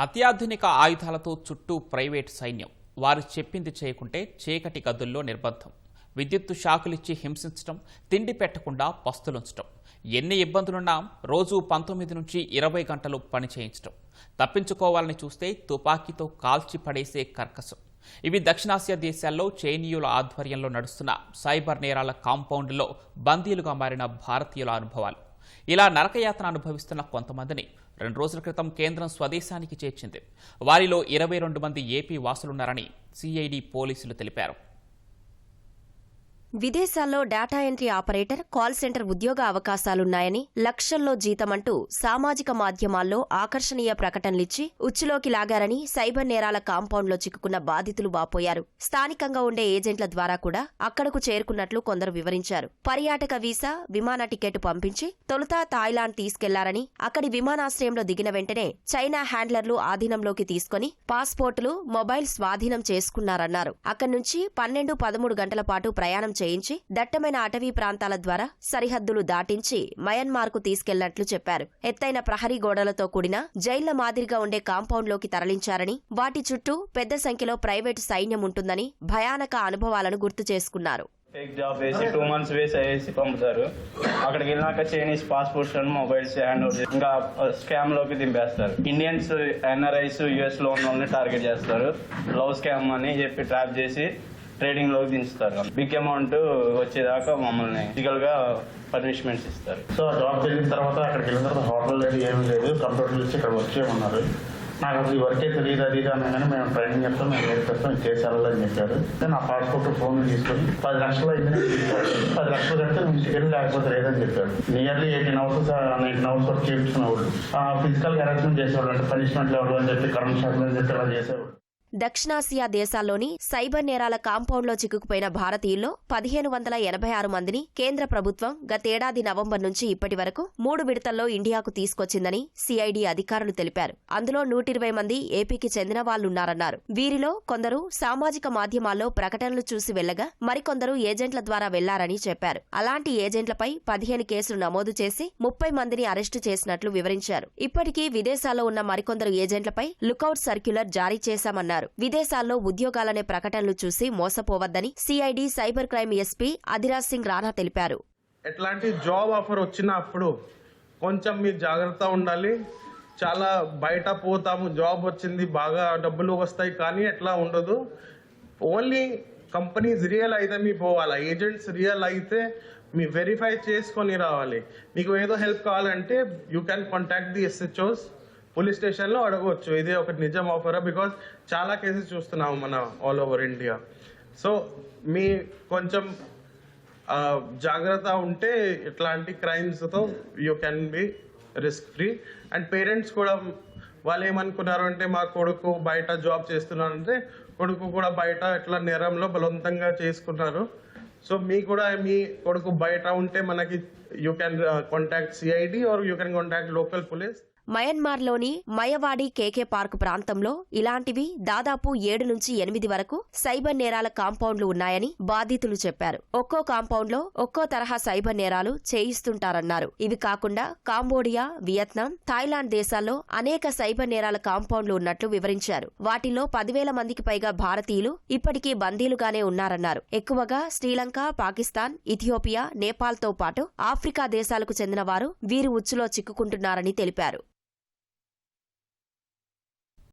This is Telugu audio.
అత్యాధునిక ఆయుధాలతో చుట్టూ ప్రైవేట్ సైన్యం. వారు చెప్పింది చేయకుంటే చీకటి గదుల్లో నిర్బంధం, విద్యుత్తు షాకులిచ్చి హింసించడం, తిండి పెట్టకుండా పస్తులుంచడం, ఎన్ని ఇబ్బందులున్నా రోజు 19 నుంచి 20 గంటలు పని చేయించడం, తప్పించుకోవాలని చూస్తే తుపాకీతో కాల్చి పడేసే కర్కశం. ఇవి దక్షిణాసియా దేశాల్లో చైనీయుల ఆధ్వర్యంలో నడుస్తున్న సైబర్ నేరాల కాంపౌండ్లో బందీలుగా మారిన భారతీయుల అనుభవాలు. ఇలా నరకయాతన అనుభవిస్తున్న కొంతమందిని 2 రోజుల క్రితం కేంద్రం స్వదేశానికి చేర్చింది. వారిలో 22 మంది ఏపీ వాసులున్నారని సిఐడి పోలీసులు తెలిపారు. విదేశాల్లో data entry operator, call centre ఉద్యోగ అవకాశాలున్నాయని, లక్షల్లో జీతమంటూ సామాజిక మాధ్యమాల్లో ఆకర్షణీయ ప్రకటనలిచ్చి ఉచ్చులోకి లాగారని సైబర్ నేరాల కాంపౌండ్లో చిక్కుకున్న బాధితులు వాపోయారు. స్థానికంగా ఉండే ఏజెంట్ల ద్వారా కూడా అక్కడకు చేరుకున్నట్లు కొందరు వివరించారు. పర్యాటక వీసా, విమాన టికెట్ పంపించి తొలుత థాయిలాండ్ తీసుకెళ్లారని, అక్కడి విమానాశ్రయంలో దిగిన వెంటనే చైనా హ్యాండ్లర్లు ఆధీనంలోకి తీసుకుని పాస్పోర్టులు, మొబైల్ స్వాధీనం చేసుకున్నారన్నారు. అక్కడి నుంచి 12-13 గంటల పాటు ప్రయాణం చేయించి దట్టమైన అటవీ ప్రాంతాల ద్వారా సరిహద్దులు దాటించి మయన్మార్కు తీసుకెళ్లినట్లు చెప్పారు. ఎత్తైన ప్రహరీ గోడలతో కూడిన జైళ్ల మాదిరిగా ఉండే కాంపౌండ్లోకి తరలించారని, వాటి చుట్టూ పెద్ద సంఖ్యలో ప్రైవేటు సైన్యం ఉంటుందని భయానక అనుభవాలను గుర్తు చేసుకున్నారు. ఫేక్ జాబ్ వేసి 2 months వేసి పంపుతారు. అక్కడికి వెళ్ళినాక Chinese passports and mobiles hand over ఇంకా స్కామ్ లోకి దింపేస్తారు. ఇండియన్స్, ఎన్ఆర్ఐస్, యుఎస్ లో ఉన్న వాళ్ళని టార్గెట్ చేస్తారు. లవ్ స్కామ్ అని చెప్పి ట్రాప్ చేసి ట్రేడింగ్ లోకి దించుతారు. బిగ్ అమౌంట్ వచ్చేదాకా మమ్మల్ని ఫిజికల్ గా పనిష్మెంట్స్ ఇస్తారు. సో జాబ్ జరిగిన తర్వాత అక్కడికి వెళ్ళిన తర్వాత హోటల్ లేదు, ఏమీ లేదు, కంప్యూటర్లు ఇచ్చి ఇక్కడ వచ్చేయమన్నారు. నాకు అసలు ఈ వర్కే తెలియదు, అది అనగానే మేము ట్రైనింగ్ చెప్తాం, మేము నేర్పిస్తాం, చేసేయాలని చెప్పారు. నా పాస్పోర్ట్ ఫోన్ తీసుకొని 10 లక్షలు అయింది, 10 లక్షలు కడితే మేము టికెట్ లేకపోతే లేదని చెప్పారు. నియర్లీ 18 hours వర్క్ చేయించుకున్న వాళ్ళు ఫిజికల్ హెరాస్మెంట్ చేసేవాళ్ళు, అంటే పనిష్మెంట్ లెవెల్ అని చెప్పి, కరెంట్ షాక్ అని చెప్పి అలా చేసేవాళ్ళు. దక్షిణాసియా దేశాల్లోని సైబర్ నేరాల కాంపౌండ్లో చిక్కుకుపోయిన భారతీయుల్లో 1586 మందిని కేంద్ర ప్రభుత్వం గతేడాది నవంబర్ నుంచి ఇప్పటి వరకు 3 విడతల్లో ఇండియాకు తీసుకొచ్చిందని సిఐడి అధికారులు తెలిపారు. అందులో 120 మంది ఏపీకి చెందిన వాళ్లున్నారన్నారు. వీరిలో కొందరు సామాజిక మాధ్యమాల్లో ప్రకటనలు చూసి వెళ్లగా, మరికొందరు ఏజెంట్ల ద్వారా వెళ్లారని చెప్పారు. అలాంటి ఏజెంట్లపై 15 కేసులు నమోదు చేసి 30 మందిని అరెస్టు చేసినట్లు వివరించారు. ఇప్పటికీ విదేశాల్లో ఉన్న మరికొందరు ఏజెంట్లపై లుకౌట్ సర్క్యులర్ జారీ చేశామన్నారు. విదేశాల్లో ఉద్యోగాలనే ప్రకటనలు చూసి మోసపోవద్దని CID cyber crime SP Adhiraj Singh Rana తెలిపారు. ఎట్లాంటి జాబ్ ఆఫర్ వచ్చినప్పుడు కొంచెం మీరు జాగ్రత్త ఉండాలి. చాలా బయట పోతాము, జాబ్ వచ్చింది, బాగా డబ్బులు వస్తాయి, కానీ ఎట్లా ఉండదు. ఓన్లీ కంపెనీస్ రియల్ అయితే మీ పోవాలా, ఏజెంట్స్ రియల్ అయితే మీ వెరిఫై చేసుకొని రావాలి. మీకు ఏదో హెల్ప్ కావాలంటే you can contact the SHOs, police స్టేషన్లో అడగవచ్చు ఇదే ఒక నిజం ఆఫరా, బికాజ్ చాలా కేసెస్ చూస్తున్నాము మన ఆల్ ఓవర్ ఇండియా. సో మీ కొంచెం జాగ్రత్త ఉంటే ఇట్లాంటి క్రైమ్స్తో you can be risk free. And parents కూడా వాళ్ళు ఏమనుకున్నారు అంటే, మా కొడుకు బయట జాబ్ చేస్తున్నారంటే, కొడుకు కూడా బయట ఇట్లా నేరంలో బలవంతంగా చేసుకున్నారు. సో మీ కూడా మీ కొడుకు బయట ఉంటే మనకి you can contact CID or you can contact local police. మయన్మార్లోని మయవాడి కేకే పార్క్ ప్రాంతంలో ఇలాంటివి దాదాపు 7 నుంచి 8 వరకు సైబర్ నేరాల కాంపౌండ్లు ఉన్నాయని బాధితులు చెప్పారు. ఒక్కో కాంపౌండ్లో ఒక్కో తరహా సైబర్ నేరాలు చేయిస్తుంటారన్నారు. ఇవి కాకుండా కాంబోడియా, వియత్నాం, థాయిలాండ్ దేశాల్లో అనేక సైబర్ నేరాల కాంపౌండ్లు ఉన్నట్లు వివరించారు. వాటిల్లో 10,000 మందికి పైగా భారతీయులు ఇప్పటికీ బందీలుగానే ఉన్నారన్నారు. ఎక్కువగా శ్రీలంక, పాకిస్తాన్, ఇథియోపియా, నేపాల్తో పాటు ఆఫ్రికా దేశాలకు చెందిన వారు వీరి ఉచ్చులో చిక్కుకుంటున్నారని తెలిపారు.